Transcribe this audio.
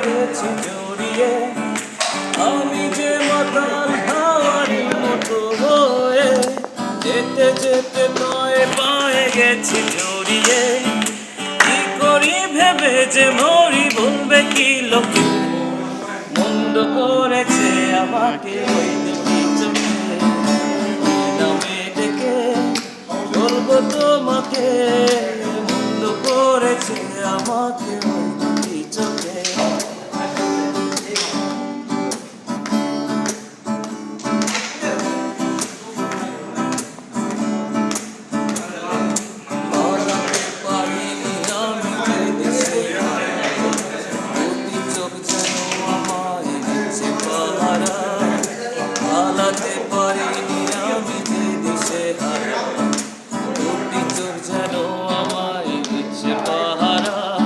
গেছি জড়িয়ে, আমি যে মাতাল হাওয়ারি মতো হয়ে যেতে যেতে পায়ে পায়ে গেছি জড়িয়ে। কি করি ভেবে যে মরি, বলবে কি লোকে, মন্দ করেছে আমাকে ওই দুটি চোখে। নামে ডেকে বলবো তোমাকে, মন্দ করেছে আমাকে।